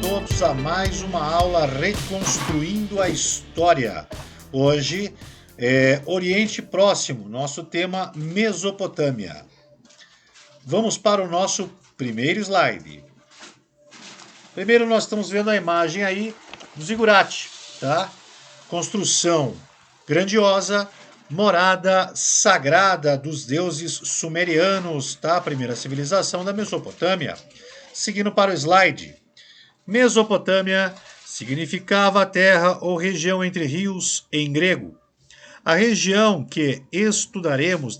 todos a mais uma aula Reconstruindo a História. Hoje é Oriente Próximo, nosso tema Mesopotâmia. Vamos para o nosso primeiro slide. Primeiro nós estamos vendo a imagem aí do zigurate, tá? Construção grandiosa, morada sagrada dos deuses sumerianos, tá? A primeira civilização da Mesopotâmia. Seguindo para o slide. Mesopotâmia significava terra ou região entre rios em grego. A região que estudaremos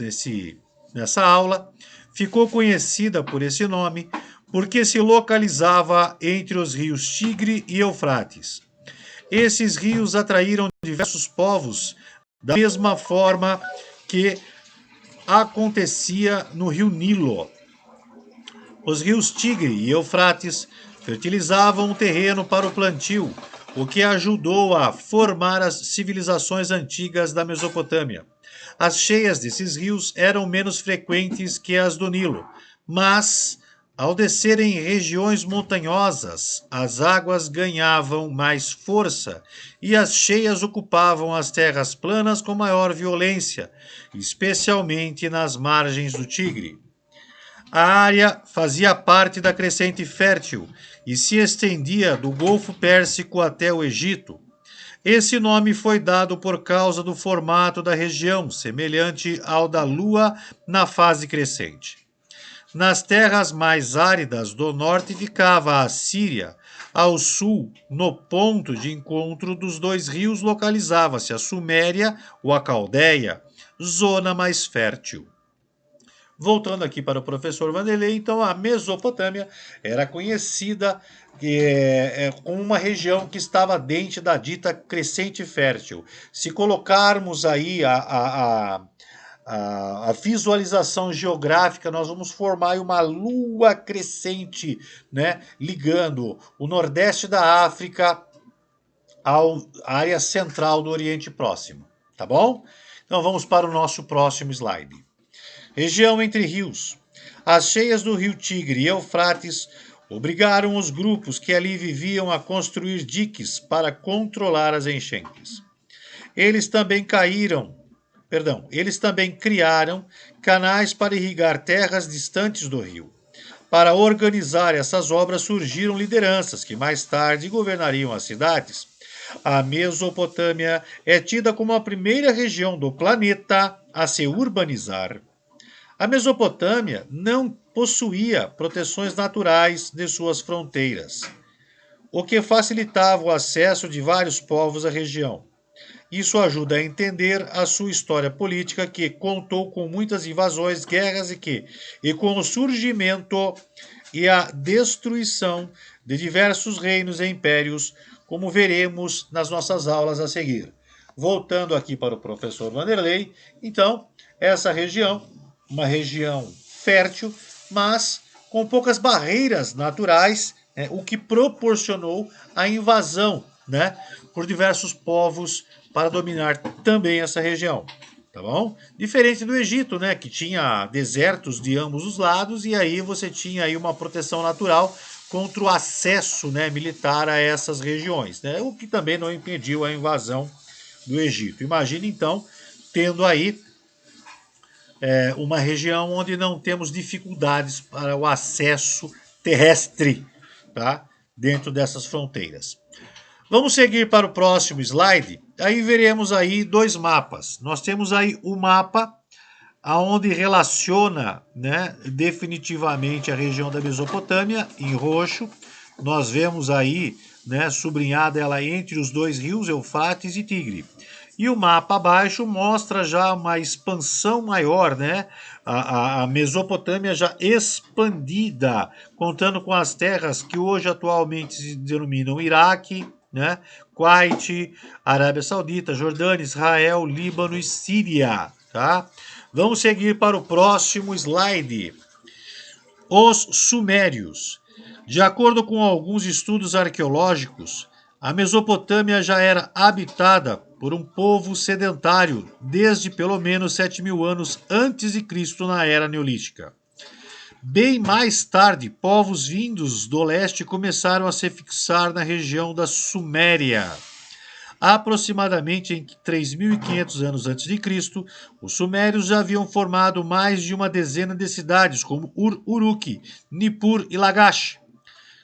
nessa aula ficou conhecida por esse nome porque se localizava entre os rios Tigre e Eufrates. Esses rios atraíram diversos povos da mesma forma que acontecia no rio Nilo. Os rios Tigre e Eufrates fertilizavam o terreno para o plantio, o que ajudou a formar as civilizações antigas da Mesopotâmia. As cheias desses rios eram menos frequentes que as do Nilo, mas, ao descerem em regiões montanhosas, as águas ganhavam mais força e as cheias ocupavam as terras planas com maior violência, especialmente nas margens do Tigre. A área fazia parte da crescente fértil e se estendia do Golfo Pérsico até o Egito. Esse nome foi dado por causa do formato da região, semelhante ao da Lua na fase crescente. Nas terras mais áridas do norte ficava a Síria. Ao sul, no ponto de encontro dos dois rios, localizava-se a Suméria ou a Caldeia, zona mais fértil. Voltando aqui para o professor Vanderlei, então a Mesopotâmia era conhecida como uma região que estava dentro da dita crescente fértil. Se colocarmos aí a visualização geográfica, nós vamos formar uma lua crescente, né, ligando o nordeste da África à área central do Oriente Próximo, tá bom? Então vamos para o nosso próximo slide. Região entre rios. As cheias do rio Tigre e Eufrates obrigaram os grupos que ali viviam a construir diques para controlar as enchentes. Eles também criaram canais para irrigar terras distantes do rio. Para organizar essas obras surgiram lideranças que mais tarde governariam as cidades. A Mesopotâmia é tida como a primeira região do planeta a se urbanizar. A Mesopotâmia não possuía proteções naturais de suas fronteiras, o que facilitava o acesso de vários povos à região. Isso ajuda a entender a sua história política, que contou com muitas invasões, guerras e com o surgimento e a destruição de diversos reinos e impérios, como veremos nas nossas aulas a seguir. Voltando aqui para o professor Vanderlei, então, essa região, uma região fértil, mas com poucas barreiras naturais, o que proporcionou a invasão, por diversos povos para dominar também essa região, tá bom? Diferente do Egito, que tinha desertos de ambos os lados e aí você tinha aí uma proteção natural contra o acesso, militar a essas regiões, o que também não impediu a invasão do Egito. Imagine então tendo aí uma região onde não temos dificuldades para o acesso terrestre, tá? Dentro dessas fronteiras. Vamos seguir para o próximo slide. Aí veremos aí dois mapas. Nós temos aí o mapa aonde relaciona, definitivamente a região da Mesopotâmia em roxo. Nós vemos aí, sublinhada ela entre os dois rios Eufrates e Tigre. E o mapa abaixo mostra já uma expansão maior, a Mesopotâmia já expandida, contando com as terras que hoje atualmente se denominam Iraque, Kuwait, Arábia Saudita, Jordânia, Israel, Líbano e Síria, tá? Vamos seguir para o próximo slide. Os Sumérios. De acordo com alguns estudos arqueológicos, a Mesopotâmia já era habitada por um povo sedentário desde pelo menos 7.000 anos antes de Cristo na Era Neolítica. Bem mais tarde, povos vindos do leste começaram a se fixar na região da Suméria. Aproximadamente em 3.500 anos antes de Cristo, os sumérios já haviam formado mais de uma dezena de cidades, como Uruk, Nippur e Lagash.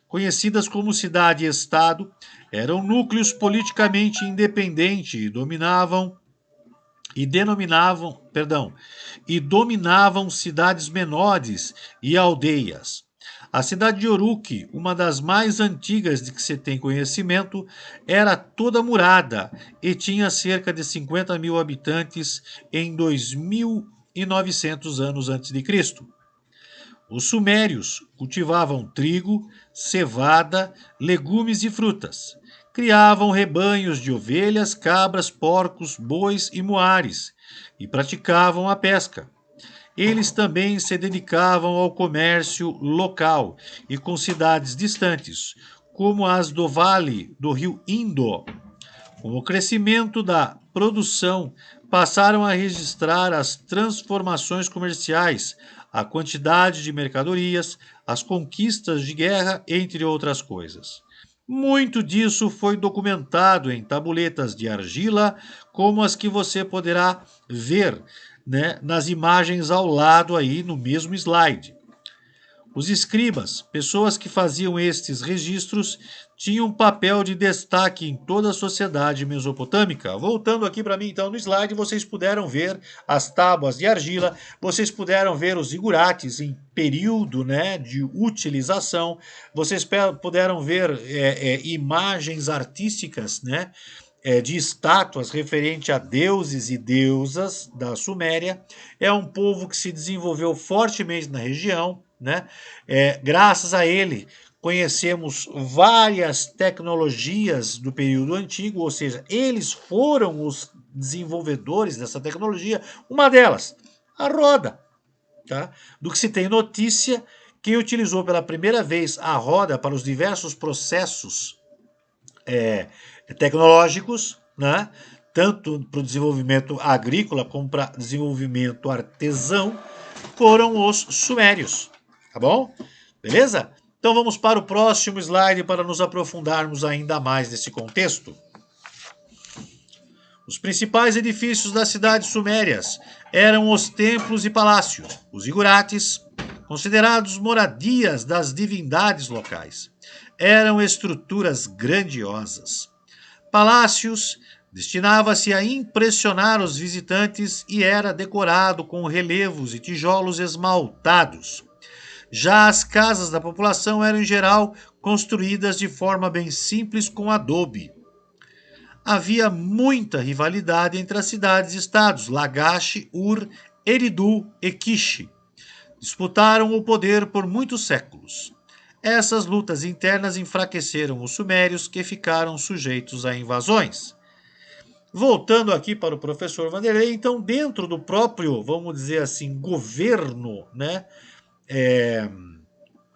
Conhecidas como cidade-estado, eram núcleos politicamente independentes e dominavam cidades menores e aldeias. A cidade de Uruk, uma das mais antigas de que se tem conhecimento, era toda murada e tinha cerca de 50 mil habitantes em 2.900 anos antes de Cristo. Os sumérios cultivavam trigo, cevada, legumes e frutas. Criavam rebanhos de ovelhas, cabras, porcos, bois e muares e praticavam a pesca. Eles também se dedicavam ao comércio local e com cidades distantes, como as do vale do rio Indo. Com o crescimento da produção, passaram a registrar as transformações comerciais, a quantidade de mercadorias, as conquistas de guerra, entre outras coisas. Muito disso foi documentado em tabuletas de argila, como as que você poderá ver, né, nas imagens ao lado aí no mesmo slide. Os escribas, pessoas que faziam estes registros, tinham um papel de destaque em toda a sociedade mesopotâmica. Voltando aqui para mim, então, no slide, vocês puderam ver as tábuas de argila, vocês puderam ver os zigurates em período, né, de utilização, vocês puderam ver imagens artísticas, né, de estátuas referente a deuses e deusas da Suméria. É um povo que se desenvolveu fortemente na região, né? Graças a ele, conhecemos várias tecnologias do período antigo, ou seja, eles foram os desenvolvedores dessa tecnologia. Uma delas, a roda. Tá? Do que se tem notícia, quem utilizou pela primeira vez a roda para os diversos processos tecnológicos, né? Tanto para o desenvolvimento agrícola como para desenvolvimento artesão, foram os sumérios. Tá bom? Beleza? Então vamos para o próximo slide para nos aprofundarmos ainda mais nesse contexto. Os principais edifícios das cidades sumérias eram os templos e palácios, os zigurates, considerados moradias das divindades locais. Eram estruturas grandiosas. Palácios destinava-se a impressionar os visitantes e era decorado com relevos e tijolos esmaltados. Já as casas da população eram, em geral, construídas de forma bem simples com adobe. Havia muita rivalidade entre as cidades-estados Lagash, Ur, Eridu e Kish. Disputaram o poder por muitos séculos. Essas lutas internas enfraqueceram os sumérios, que ficaram sujeitos a invasões. Voltando aqui para o professor Vanderlei, então, dentro do próprio, vamos dizer assim, governo, né,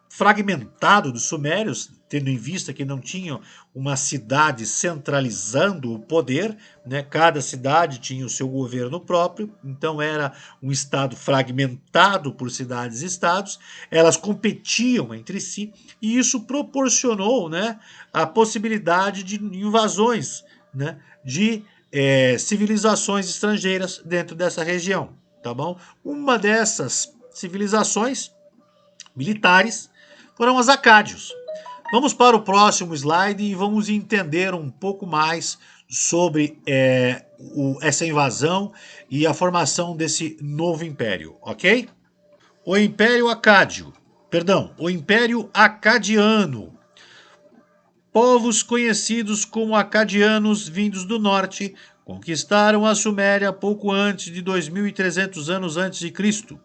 fragmentado dos sumérios, tendo em vista que não tinham uma cidade centralizando o poder, né? Cada cidade tinha o seu governo próprio, então era um estado fragmentado por cidades-estados, elas competiam entre si e isso proporcionou, né, a possibilidade de invasões, né, de civilizações estrangeiras dentro dessa região, tá bom? Uma dessas civilizações militares foram os acádios. Vamos para o próximo slide e vamos entender um pouco mais sobre essa invasão e a formação desse novo império, ok? O Império Acadiano. Povos conhecidos como acadianos vindos do norte conquistaram a Suméria pouco antes de 2.300 anos antes de Cristo.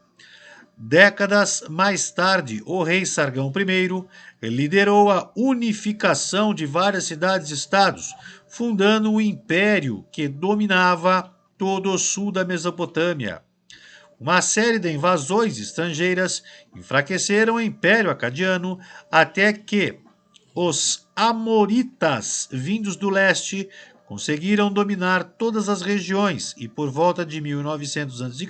Décadas mais tarde, o rei Sargão I liderou a unificação de várias cidades-estados, fundando um império que dominava todo o sul da Mesopotâmia. Uma série de invasões estrangeiras enfraqueceram o Império Acadiano até que os Amoritas, vindos do leste, conseguiram dominar todas as regiões e, por volta de 1900 a.C.,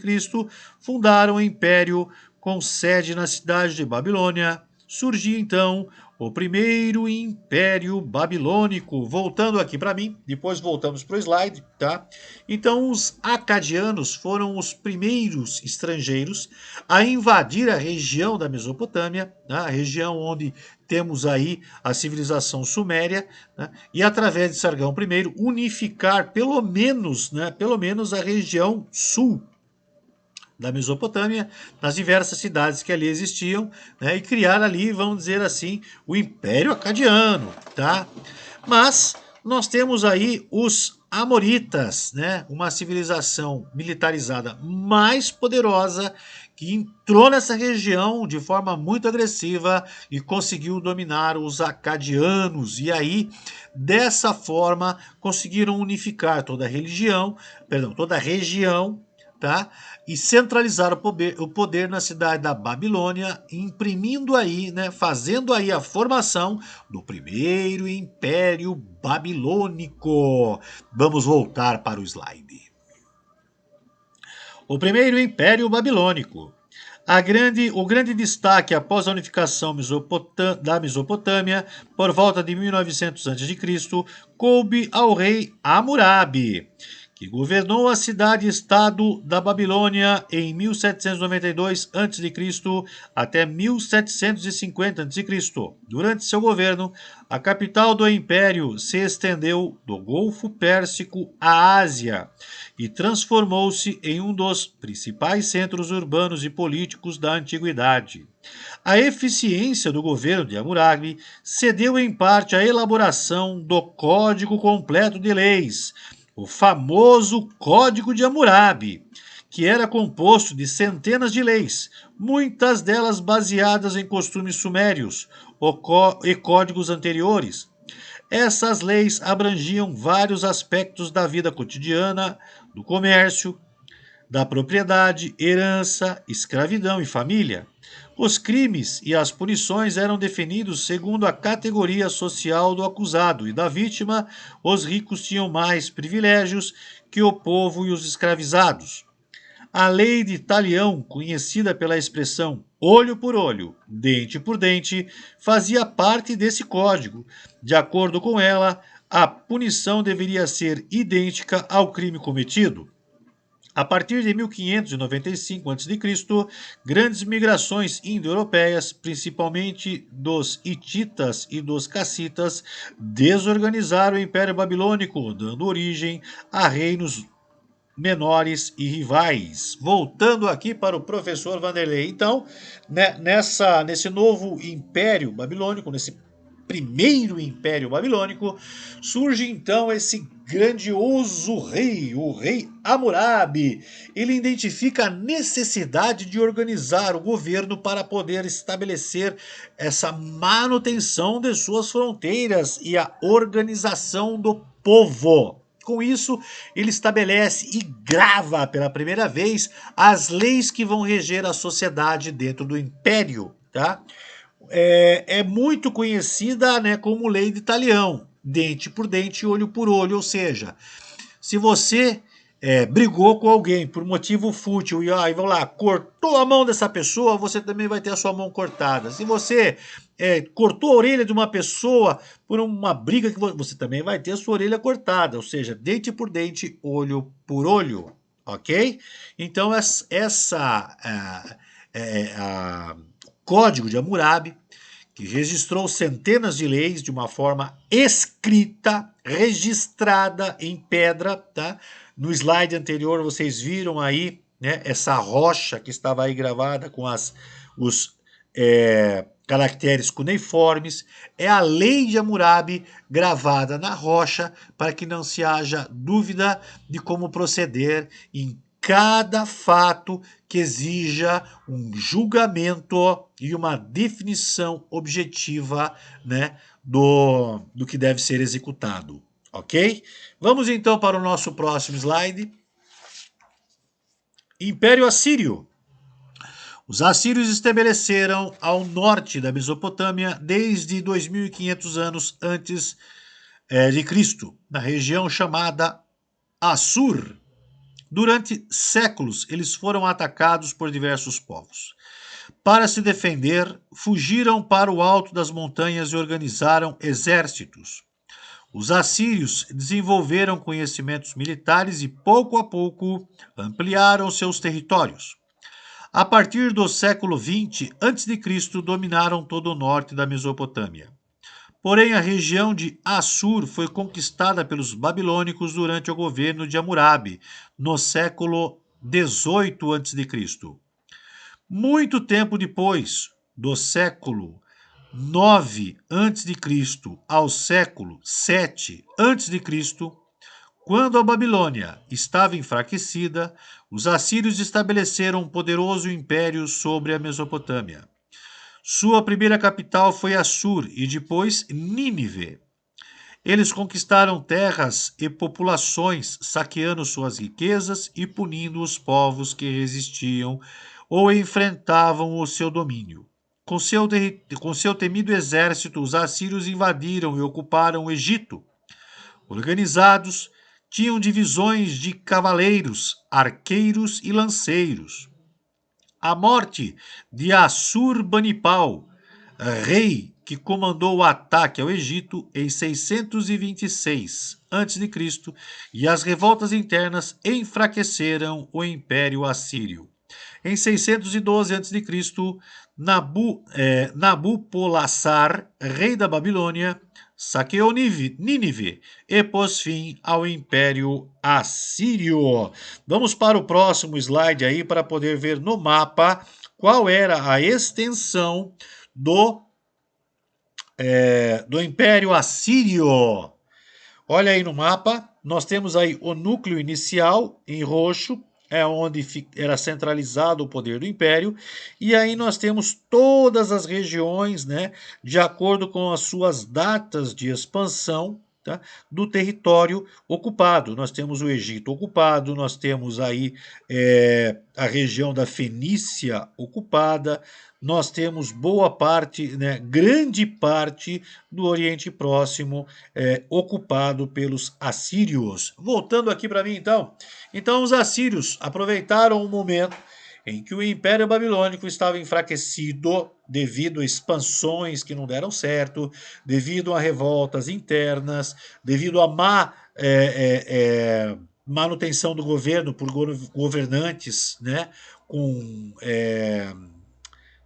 fundaram o Império com sede na cidade de Babilônia, surgia então o primeiro Império Babilônico. Voltando aqui para mim, depois voltamos para o slide, tá? Então, os acadianos foram os primeiros estrangeiros a invadir a região da Mesopotâmia, né? A região onde temos aí a civilização suméria, né? E através de Sargão I unificar pelo menos a região sul da Mesopotâmia, nas diversas cidades que ali existiam, né, e criar ali, vamos dizer assim, o Império Acadiano, tá? Mas nós temos aí os Amoritas, né, uma civilização militarizada mais poderosa que entrou nessa região de forma muito agressiva e conseguiu dominar os acadianos. E aí, dessa forma, conseguiram unificar toda a região, tá? E centralizar o poder na cidade da Babilônia, imprimindo aí, né, fazendo aí a formação do primeiro Império Babilônico. Vamos voltar para o slide. O primeiro Império Babilônico. O grande destaque após a unificação da Mesopotâmia, por volta de 1900 a.C., coube ao rei Hammurabi, que governou a cidade-estado da Babilônia em 1792 a.C. até 1750 a.C. Durante seu governo, a capital do império se estendeu do Golfo Pérsico à Ásia e transformou-se em um dos principais centros urbanos e políticos da antiguidade. A eficiência do governo de Hammurabi cedeu em parte à elaboração do Código Completo de Leis, o famoso Código de Hammurabi, que era composto de centenas de leis, muitas delas baseadas em costumes sumérios e códigos anteriores. Essas leis abrangiam vários aspectos da vida cotidiana, do comércio, da propriedade, herança, escravidão e família. Os crimes e as punições eram definidos segundo a categoria social do acusado e da vítima. Os ricos tinham mais privilégios que o povo e os escravizados. A lei de Talião, conhecida pela expressão olho por olho, dente por dente, fazia parte desse código. De acordo com ela, a punição deveria ser idêntica ao crime cometido. A partir de 1595 a.C., grandes migrações indo-europeias, principalmente dos hititas e dos cassitas, desorganizaram o Império Babilônico, dando origem a reinos menores e rivais. Voltando aqui para o professor Vanderlei. Então, né, nesse novo Império Babilônico, nesse primeiro Império Babilônico, surge então esse grandioso rei, o rei Hammurabi. Ele identifica a necessidade de organizar o governo para poder estabelecer essa manutenção de suas fronteiras e a organização do povo. Com isso, ele estabelece e grava pela primeira vez as leis que vão reger a sociedade dentro do império, tá? É muito conhecida, né, como lei de Talião, dente por dente, olho por olho, ou seja, se você brigou com alguém por motivo fútil e vamos lá, cortou a mão dessa pessoa, você também vai ter a sua mão cortada. Se você cortou a orelha de uma pessoa por uma briga, que você também vai ter a sua orelha cortada. Ou seja, dente por dente, olho por olho. Ok? Então, Código de Hammurabi, que registrou centenas de leis de uma forma escrita, registrada em pedra, tá? No slide anterior vocês viram aí, né, essa rocha que estava aí gravada com os caracteres cuneiformes. É a lei de Hammurabi gravada na rocha para que não se haja dúvida de como proceder em cada fato que exija um julgamento e uma definição objetiva, né, do que deve ser executado, ok? Vamos então para o nosso próximo slide. Império Assírio. Os assírios estabeleceram ao norte da Mesopotâmia desde 2500 anos antes de Cristo, na região chamada Assur. Durante séculos, eles foram atacados por diversos povos. Para se defender, fugiram para o alto das montanhas e organizaram exércitos. Os assírios desenvolveram conhecimentos militares e, pouco a pouco, ampliaram seus territórios. A partir do século XX a.C., dominaram todo o norte da Mesopotâmia. Porém, a região de Assur foi conquistada pelos babilônicos durante o governo de Hammurabi, no século XVIII a.C. Muito tempo depois, do século IX a.C. ao século VII a.C., quando a Babilônia estava enfraquecida, os assírios estabeleceram um poderoso império sobre a Mesopotâmia. Sua primeira capital foi Assur e depois Nínive. Eles conquistaram terras e populações, saqueando suas riquezas e punindo os povos que resistiam ou enfrentavam o seu domínio. Com seu temido exército, os assírios invadiram e ocuparam o Egito. Organizados, tinham divisões de cavaleiros, arqueiros e lanceiros. A morte de Assurbanipal, rei que comandou o ataque ao Egito em 626 a.C., e as revoltas internas enfraqueceram o Império Assírio. Em 612 a.C., Nabopolassar, rei da Babilônia, saqueou Nínive e pôs fim ao Império Assírio. Vamos para o próximo slide aí para poder ver no mapa qual era a extensão do Império Assírio. Olha aí no mapa, nós temos aí o núcleo inicial em roxo, é onde era centralizado o poder do Império, e aí nós temos todas as regiões, né, de acordo com as suas datas de expansão, tá, do território ocupado. Nós temos o Egito ocupado, nós temos aí a região da Fenícia ocupada, nós temos boa parte, né, grande parte do Oriente Próximo ocupado pelos assírios. Voltando aqui para mim, então. Então, os assírios aproveitaram o momento em que o Império Babilônico estava enfraquecido devido a expansões que não deram certo, devido a revoltas internas, devido a má manutenção do governo por governantes, né, com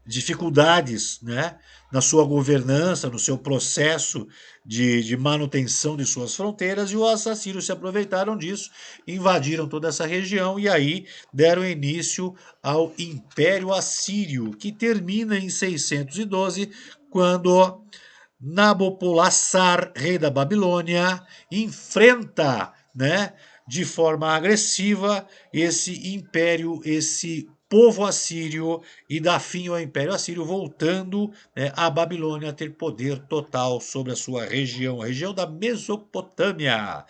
dificuldades, né, na sua governança, no seu processo de manutenção de suas fronteiras, e os assírios se aproveitaram disso, invadiram toda essa região e aí deram início ao Império Assírio, que termina em 612, quando Nabopolassar, rei da Babilônia, enfrenta, né, de forma agressiva esse império, esse povo assírio, e dá fim ao Império Assírio, voltando, né, a Babilônia a ter poder total sobre a sua região, a região da Mesopotâmia.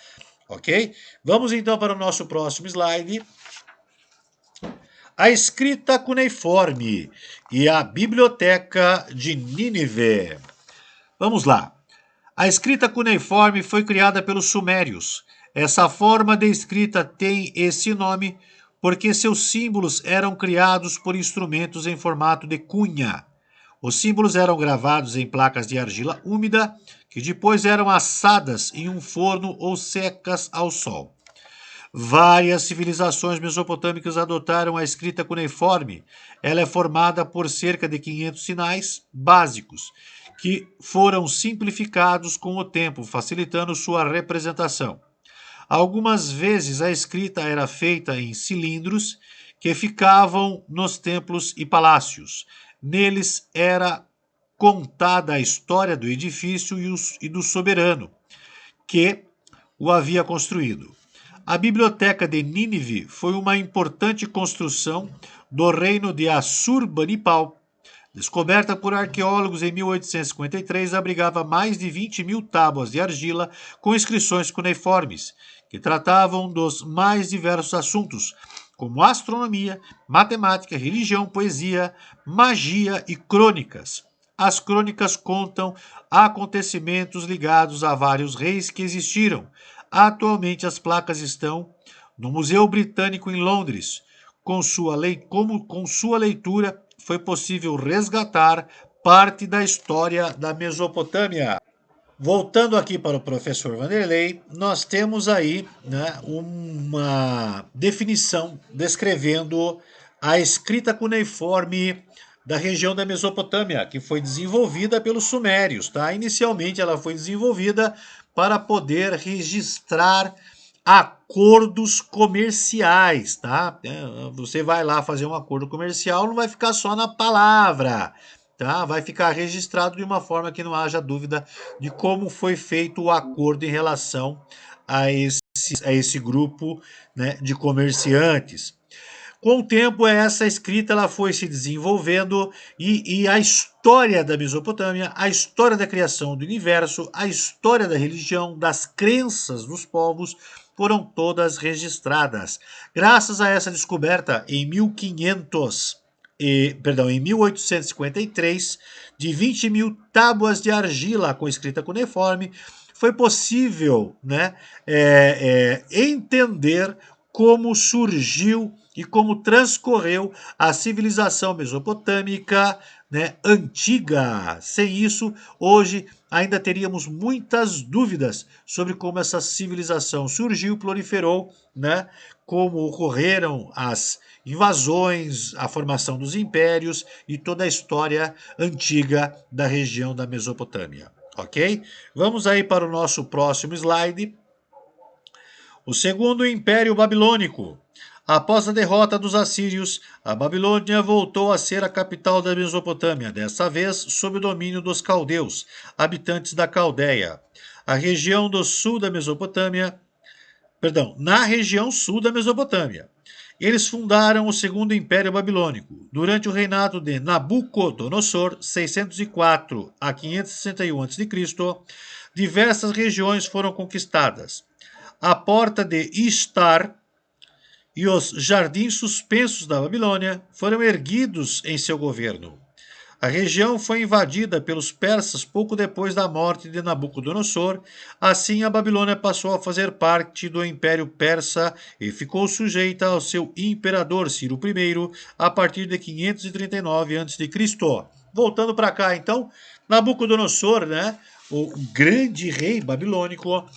Ok? Vamos então para o nosso próximo slide. A escrita cuneiforme e a biblioteca de Nínive. Vamos lá. A escrita cuneiforme foi criada pelos sumérios. Essa forma de escrita tem esse nome porque seus símbolos eram criados por instrumentos em formato de cunha. Os símbolos eram gravados em placas de argila úmida, que depois eram assadas em um forno ou secas ao sol. Várias civilizações mesopotâmicas adotaram a escrita cuneiforme. Ela é formada por cerca de 500 sinais básicos, que foram simplificados com o tempo, facilitando sua representação. Algumas vezes a escrita era feita em cilindros que ficavam nos templos e palácios. Neles era contada a história do edifício e do soberano que o havia construído. A biblioteca de Nínive foi uma importante construção do reino de Assurbanipal. Descoberta por arqueólogos em 1853, abrigava mais de 20.000 tábuas de argila com inscrições cuneiformes, que tratavam dos mais diversos assuntos, como astronomia, matemática, religião, poesia, magia e crônicas. As crônicas contam acontecimentos ligados a vários reis que existiram. Atualmente as placas estão no Museu Britânico em Londres, com sua leitura foi possível resgatar parte da história da Mesopotâmia. Voltando aqui para o professor Vanderlei, nós temos aí, né, uma definição descrevendo a escrita cuneiforme da região da Mesopotâmia, que foi desenvolvida pelos sumérios, tá? Inicialmente ela foi desenvolvida para poder registrar acordos comerciais, tá? Você vai lá fazer um acordo comercial, não vai ficar só na palavra, tá? Vai ficar registrado de uma forma que não haja dúvida de como foi feito o acordo em relação a esse grupo, né, de comerciantes. Com o tempo, essa escrita ela foi se desenvolvendo e a história da Mesopotâmia, a história da criação do universo, a história da religião, das crenças dos povos foram todas registradas. Graças a essa descoberta, em 1853, de 20 mil tábuas de argila com escrita cuneiforme, foi possível, né, entender como surgiu e como transcorreu a civilização mesopotâmica, né, antiga. Sem isso, hoje ainda teríamos muitas dúvidas sobre como essa civilização surgiu, proliferou, né, como ocorreram as invasões, a formação dos impérios e toda a história antiga da região da Mesopotâmia. Ok? Vamos aí para o nosso próximo slide. O segundo Império Babilônico. Após a derrota dos assírios, a Babilônia voltou a ser a capital da Mesopotâmia, dessa vez sob o domínio dos caldeus, habitantes da Caldeia. A região do sul da Mesopotâmia, na região sul da Mesopotâmia. Eles fundaram o segundo Império Babilônico. Durante o reinado de Nabucodonosor, 604 a 561 a.C., diversas regiões foram conquistadas. A porta de Istar e os jardins suspensos da Babilônia foram erguidos em seu governo. A região foi invadida pelos persas pouco depois da morte de Nabucodonosor. Assim, a Babilônia passou a fazer parte do Império Persa e ficou sujeita ao seu imperador Ciro I a partir de 539 a.C. Voltando para cá, então, Nabucodonosor, né, o grande rei babilônico,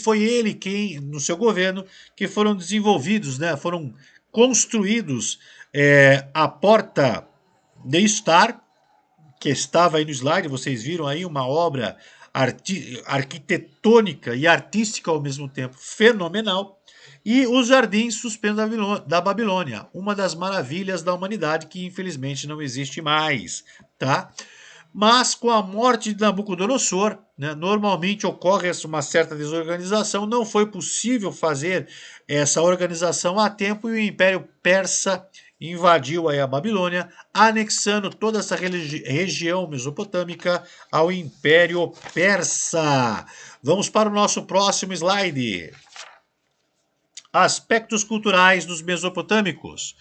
foi ele quem, no seu governo, que foram desenvolvidos, né, foram construídos a porta de Istar, que estava aí no slide, vocês viram aí uma obra arquitetônica e artística ao mesmo tempo fenomenal, e os jardins suspensos da Babilônia, uma das maravilhas da humanidade que infelizmente não existe mais, tá? Mas com a morte de Nabucodonosor, né, normalmente ocorre uma certa desorganização, não foi possível fazer essa organização a tempo e o Império Persa invadiu aí a Babilônia, anexando toda essa região mesopotâmica ao Império Persa. Vamos para o nosso próximo slide. Aspectos culturais dos mesopotâmicos.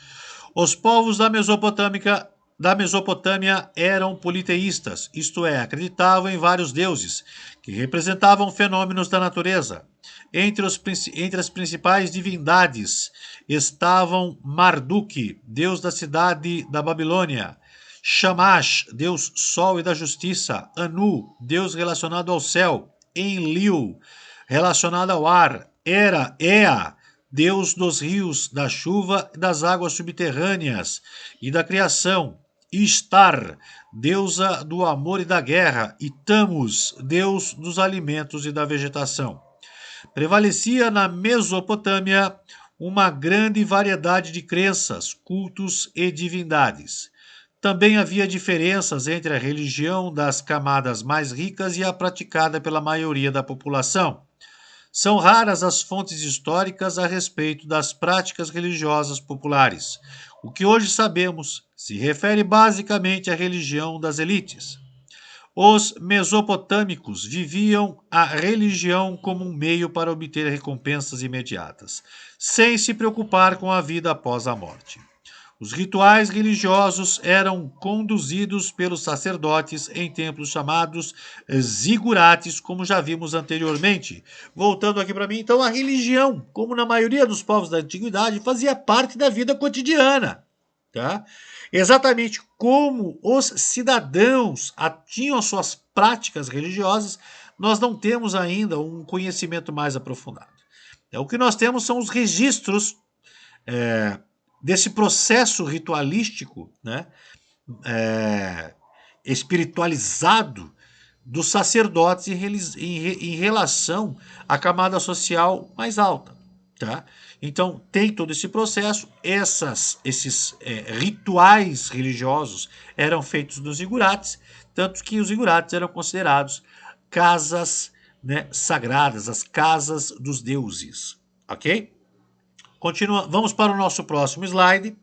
Os povos da Mesopotâmia eram politeístas, isto é, acreditavam em vários deuses, que representavam fenômenos da natureza. Entre as principais divindades estavam Marduk, deus da cidade da Babilônia, Shamash, deus sol e da justiça, Anu, deus relacionado ao céu, Enlil, relacionado ao ar, Ea, deus dos rios, da chuva e das águas subterrâneas e da criação, Istar, deusa do amor e da guerra, e Tammuz, deus dos alimentos e da vegetação. Prevalecia na Mesopotâmia uma grande variedade de crenças, cultos e divindades. Também havia diferenças entre a religião das camadas mais ricas e a praticada pela maioria da população. São raras as fontes históricas a respeito das práticas religiosas populares. O que hoje sabemos se refere basicamente à religião das elites. Os mesopotâmicos viviam a religião como um meio para obter recompensas imediatas, sem se preocupar com a vida após a morte. Os rituais religiosos eram conduzidos pelos sacerdotes em templos chamados zigurates, como já vimos anteriormente. Voltando aqui para mim, então a religião, como na maioria dos povos da antiguidade, fazia parte da vida cotidiana, tá? Exatamente como os cidadãos tinham as suas práticas religiosas, nós não temos ainda um conhecimento mais aprofundado. O que nós temos são os registros desse processo ritualístico, né, espiritualizado dos sacerdotes em relação à camada social mais alta. Tá? Então, tem todo esse processo, esses rituais religiosos eram feitos nos zigurates, tanto que os zigurates eram considerados casas, né, sagradas, as casas dos deuses. Ok? Vamos para o nosso próximo slide.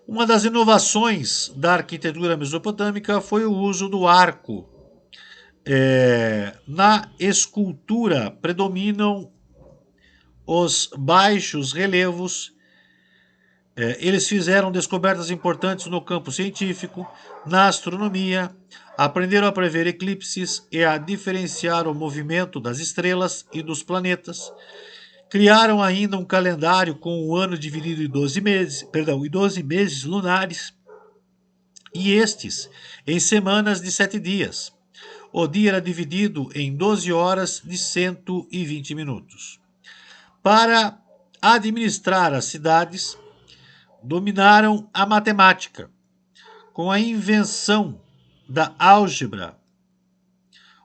Uma das inovações da arquitetura mesopotâmica foi o uso do arco. Na escultura predominam os baixos relevos. Eles fizeram descobertas importantes no campo científico, na astronomia, aprenderam a prever eclipses e a diferenciar o movimento das estrelas e dos planetas. Criaram ainda um calendário com o ano dividido em 12 meses lunares, e estes em semanas de 7 dias. O dia era dividido em 12 horas de 120 minutos. Para administrar as cidades, dominaram a matemática. Com a invenção da álgebra,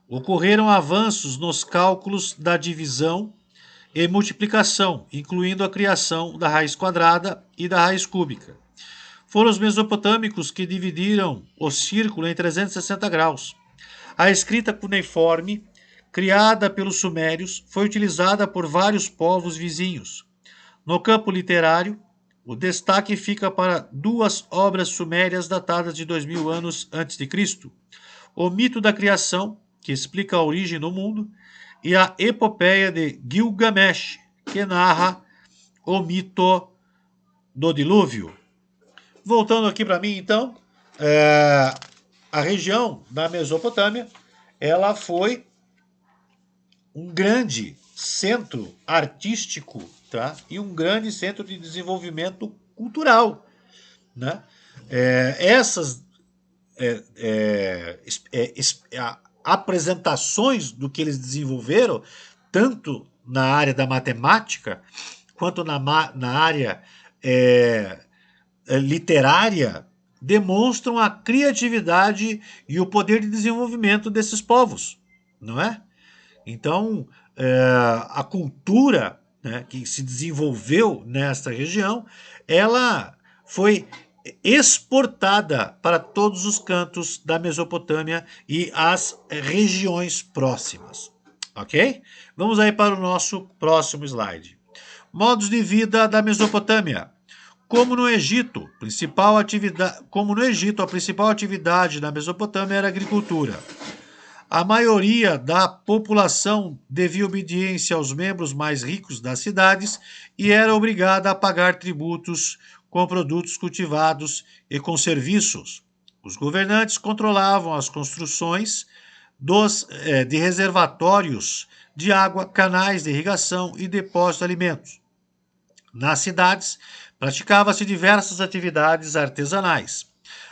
ocorreram avanços nos cálculos da divisão e multiplicação, incluindo a criação da raiz quadrada e da raiz cúbica. Foram os mesopotâmicos que dividiram o círculo em 360 graus. A escrita cuneiforme, criada pelos sumérios, foi utilizada por vários povos vizinhos. No campo literário, o destaque fica para duas obras sumérias datadas de 2000 anos antes de Cristo: o mito da criação, que explica a origem do mundo, e a epopeia de Gilgamesh, que narra o mito do dilúvio. Voltando aqui para mim, então, a região da Mesopotâmia, ela foi um grande centro artístico, tá? E um grande centro de desenvolvimento cultural, né? Essas apresentações do que eles desenvolveram, tanto na área da matemática, quanto na área literária, demonstram a criatividade e o poder de desenvolvimento desses povos, não é? Então, a cultura, né, que se desenvolveu nesta região, ela foi exportada para todos os cantos da Mesopotâmia e as regiões próximas. Ok? Vamos aí para o nosso próximo slide. Modos de vida da Mesopotâmia. Como no Egito, a principal atividade da Mesopotâmia era a agricultura. A maioria da população devia obediência aos membros mais ricos das cidades e era obrigada a pagar tributos com produtos cultivados e com serviços. Os governantes controlavam as construções de reservatórios de água, canais de irrigação e depósitos de alimentos. Nas cidades, praticava-se diversas atividades artesanais.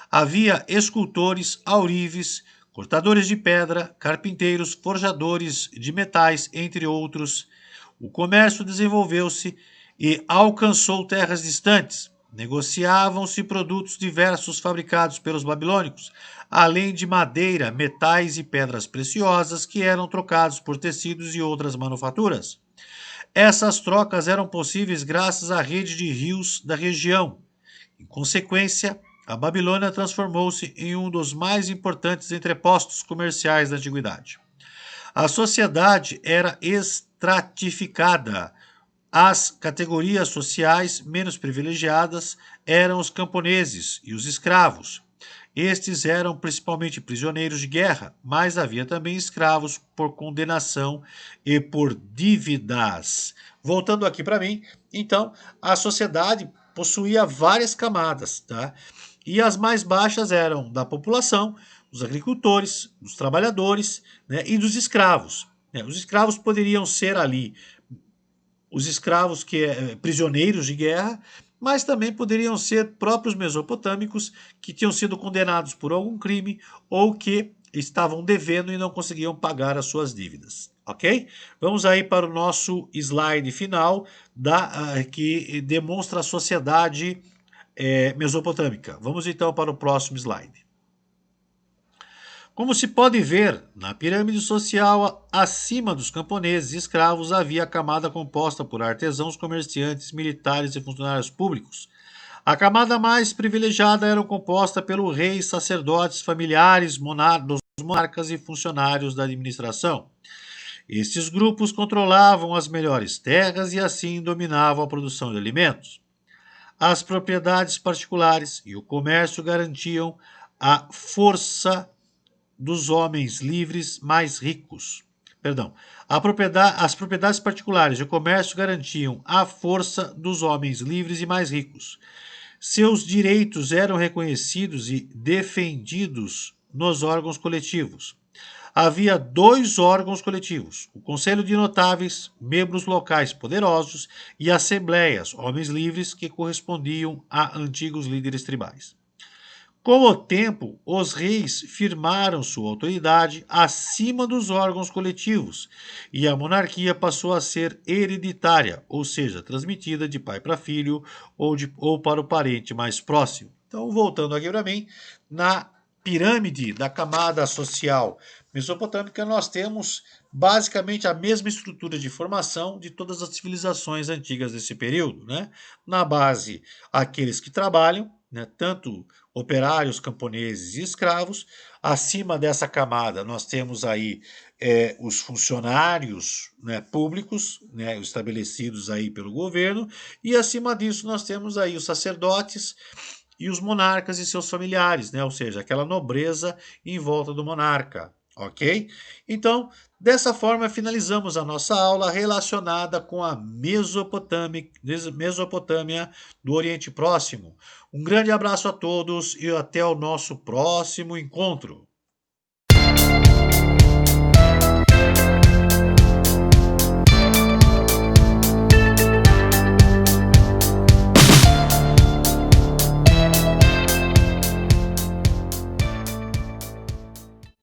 Havia escultores, aurives, cortadores de pedra, carpinteiros, forjadores de metais, entre outros. O comércio desenvolveu-se e alcançou terras distantes. Negociavam-se produtos diversos fabricados pelos babilônicos, além de madeira, metais e pedras preciosas que eram trocados por tecidos e outras manufaturas. Essas trocas eram possíveis graças à rede de rios da região. Em consequência, a Babilônia transformou-se em um dos mais importantes entrepostos comerciais da antiguidade. A sociedade era estratificada. As categorias sociais menos privilegiadas eram os camponeses e os escravos. Estes eram principalmente prisioneiros de guerra, mas havia também escravos por condenação e por dívidas. Voltando aqui para mim, então, a sociedade possuía várias camadas, tá? E as mais baixas eram da população, dos agricultores, dos trabalhadores, né, e dos escravos. Os escravos poderiam ser ali os escravos prisioneiros de guerra, mas também poderiam ser próprios mesopotâmicos que tinham sido condenados por algum crime ou que estavam devendo e não conseguiam pagar as suas dívidas. Ok? Vamos aí para o nosso slide final que demonstra a sociedade mesopotâmica. Vamos então para o próximo slide. Como se pode ver, na pirâmide social acima dos camponeses e escravos havia a camada composta por artesãos, comerciantes, militares e funcionários públicos. A camada mais privilegiada era composta pelo rei, sacerdotes, familiares, dos monarcas e funcionários da administração. Estes grupos controlavam as melhores terras e assim dominavam a produção de alimentos. As propriedades particulares e o comércio garantiam a força dos homens livres mais ricos. Perdão. As propriedades particulares e o comércio garantiam a força dos homens livres e mais ricos. Seus direitos eram reconhecidos e defendidos nos órgãos coletivos. Havia 2 órgãos coletivos: o Conselho de Notáveis, membros locais poderosos, e assembleias, homens livres, que correspondiam a antigos líderes tribais. Com o tempo, os reis firmaram sua autoridade acima dos órgãos coletivos e a monarquia passou a ser hereditária, ou seja, transmitida de pai para filho ou para o parente mais próximo. Então, voltando aqui para mim, na pirâmide da camada social mesopotâmica, nós temos basicamente a mesma estrutura de formação de todas as civilizações antigas desse período, né? Na base, aqueles que trabalham, né, tanto operários, camponeses e escravos. Acima dessa camada, nós temos aí os funcionários, né, públicos, né, estabelecidos aí pelo governo, e acima disso nós temos aí os sacerdotes e os monarcas e seus familiares, né, ou seja, aquela nobreza em volta do monarca. Ok? Então, dessa forma, finalizamos a nossa aula relacionada com a Mesopotâmia do Oriente Próximo. Um grande abraço a todos e até o nosso próximo encontro.